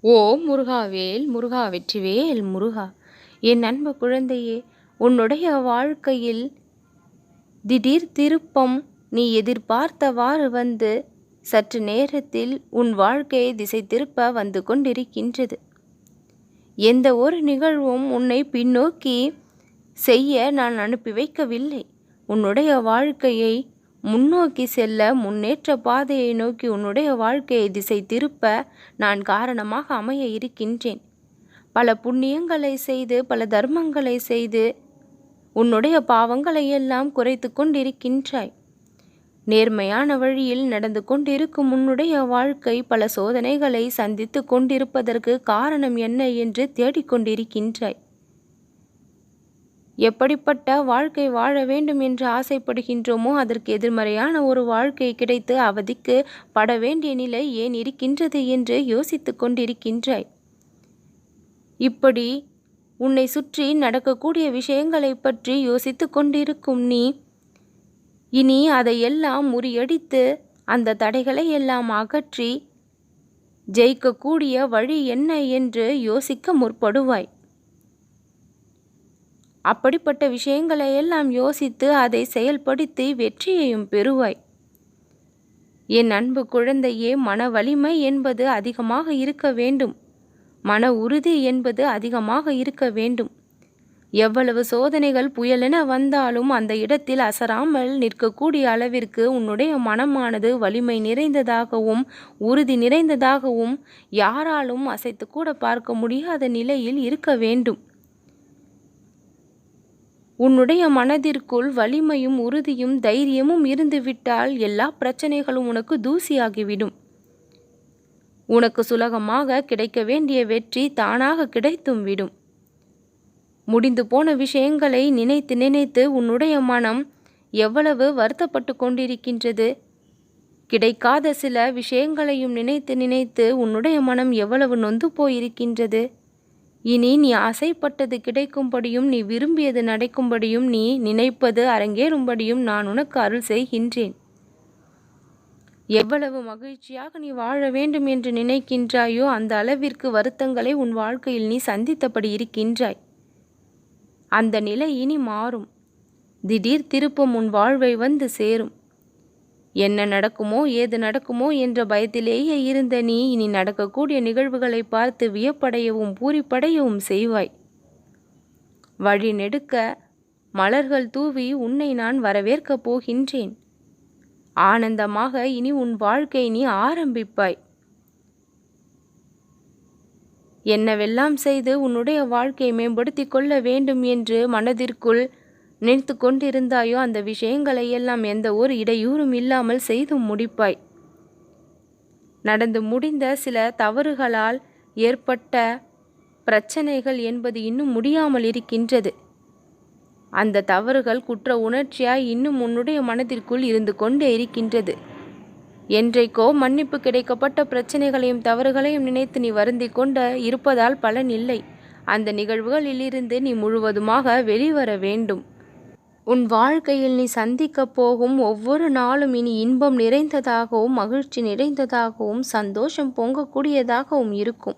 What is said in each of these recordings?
ஓ முருகாவேல் முருகா வெற்றிவேல் முருகா! என் அன்பு குழந்தையே, உன்னுடைய வாழ்க்கையில் திடீர் திருப்பம் நீ எதிர்பார்த்தவாறு வந்து சற்று நேரத்தில் உன் வாழ்க்கையை திசை திருப்ப வந்து கொண்டிருக்கின்றது. எந்த ஒரு நிகழ்வும் உன்னை பின்னோக்கி செய்ய நான் அனுப்பி வைக்கவில்லை. உன்னுடைய வாழ்க்கையை முன்னோக்கி செல்ல, முன்னேற்ற பாதையை நோக்கி உன்னுடைய வாழ்க்கையை திசை திருப்ப நான் காரணமாக அமைய இருக்கின்றேன். பல புண்ணியங்களை செய்து, பல தர்மங்களை செய்து உன்னுடைய பாவங்களை எல்லாம் குறைத்து கொண்டிருக்கின்றாய். நேர்மையான வழியில் நடந்து கொண்டிருக்கும் உன்னுடைய வாழ்க்கை பல சோதனைகளை சந்தித்து கொண்டிருப்பதற்கு காரணம் என்ன என்று தேடிக்கொண்டிருக்கின்றாய். எப்படிப்பட்ட வாழ்க்கை வாழ வேண்டும் என்று ஆசைப்படுகின்றோமோ அதற்கு எதிர்மறையான ஒரு வாழ்க்கை கிடைத்து அவதிக்கு பட வேண்டிய நிலை ஏன் இருக்கின்றது என்று யோசித்து கொண்டிருக்கின்றாய். இப்படி உன்னை சுற்றி நடக்கக்கூடிய விஷயங்களை பற்றி யோசித்து கொண்டிருக்கும் நீ இனி அதையெல்லாம் முறியடித்து அந்த தடைகளை எல்லாம் அகற்றி ஜெயிக்கக்கூடிய வழி என்ன என்று யோசிக்க முற்படுவாய். அப்படிப்பட்ட விஷயங்களை எல்லாம் யோசித்து அதை செயல்படுத்தி வெற்றியையும் பெறுவாய். என் அன்பு குழந்தையே, மன வலிமை என்பது அதிகமாக இருக்க வேண்டும். மன உறுதி என்பது அதிகமாக இருக்க வேண்டும். எவ்வளவு சோதனைகள் புயலென வந்தாலும் அந்த இடத்தில் அசராமல் நிற்கக்கூடிய அளவிற்கு உன்னுடைய மனமானது வலிமை நிறைந்ததாகவும் உறுதி நிறைந்ததாகவும் யாராலும் அசைத்து கூட பார்க்க முடியாத நிலையில் இருக்க வேண்டும். உன்னுடைய மனதிற்குள் வலிமையும் உறுதியும் தைரியமும் இருந்துவிட்டால் எல்லா பிரச்சனைகளும் உனக்கு தூசியாகிவிடும். உனக்கு சுலகமாக கிடைக்க வேண்டிய வெற்றி தானாக கிடைத்தும் விடும். முடிந்து போன விஷயங்களை நினைத்து நினைத்து உன்னுடைய மனம் எவ்வளவு வருத்தப்பட்டு கொண்டிருக்கின்றது. கிடைக்காத சில விஷயங்களையும் நினைத்து நினைத்து உன்னுடைய மனம் எவ்வளவு நொந்து போயிருக்கின்றது. இனி நீ ஆசைப்பட்டது கிடைக்கும்படியும், நீ விரும்பியது நடக்கும்படியும், நீ நினைப்பது அரங்கேறும்படியும் நான் உனக்கு அருள் செய்கின்றேன். எவ்வளவு மகிழ்ச்சியாக நீ வாழ வேண்டும் என்று நினைக்கின்றாயோ அந்த அளவிற்கு வருத்தங்களை உன் வாழ்க்கையில் நீ சந்தித்தபடி இருக்கின்றாய். அந்த நிலை இனி மாறும். திடீர் திருப்பம் உன் வாழ்வை வந்து சேரும். என்ன நடக்குமோ ஏது நடக்குமோ என்ற பயத்திலேயே இருந்த நீ இனி நடக்கக்கூடிய நிகழ்வுகளை பார்த்து வியப்படையவும் பூரிப்படையவும் செய்வாய். வழி நெடுக்க மலர்கள் தூவி உன்னை நான் வரவேற்கப் போகின்றேன். ஆனந்தமாக இனி உன் வாழ்க்கை நீ ஆரம்பிப்பாய். என்னவெல்லாம் செய்து உன்னுடைய வாழ்க்கையை மேம்படுத்தி கொள்ள வேண்டும் என்று மனதிற்குள் நினைத்து கொண்டிருந்தாயோ அந்த விஷயங்களை எல்லாம் எந்த ஒரு இடையூறும் இல்லாமல் செய்து முடிப்பாய். நடந்து முடிந்த சில தவறுகளால் ஏற்பட்ட பிரச்சனைகள் என்பது இன்னும் முடியாமல் இருக்கின்றது. அந்த தவறுகள் குற்ற உணர்ச்சியாய் இன்னும் உன்னுடைய மனதிற்குள் இருந்து கொண்டே இருக்கின்றது. என்றைக்கோ மன்னிப்பு கிடைக்கப்பட்ட பிரச்சனைகளையும் தவறுகளையும் நினைத்து நீ வருந்தி கொண்ட இருப்பதால் பலன் இல்லை. அந்த நிகழ்வுகளிலிருந்து நீ முழுவதுமாக வெளிவர வேண்டும். உன் வாழ்க்கையில் நீ சந்திக்கப் போகும் ஒவ்வொரு நாளும் இனி இன்பம் நிறைந்ததாகவும் மகிழ்ச்சி நிறைந்ததாகவும் சந்தோஷம் பொங்கக்கூடியதாகவும் இருக்கும்.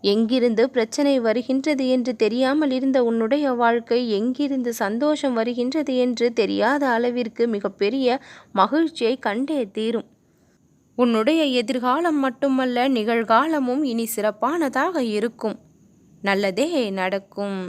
எங்கிருந்து பிரச்சனை வருகின்றது என்று தெரியாமல் இருந்த உன்னுடைய வாழ்க்கை எங்கிருந்து சந்தோஷம் வருகின்றது என்று தெரியாத அளவிற்கு மிகப்பெரிய மகிழ்ச்சியை கண்டே தீரும். உன்னுடைய எதிர்காலம் மட்டுமல்ல, நிகழ்காலமும் இனி சிறப்பானதாக இருக்கும். நல்லதே நடக்கும்.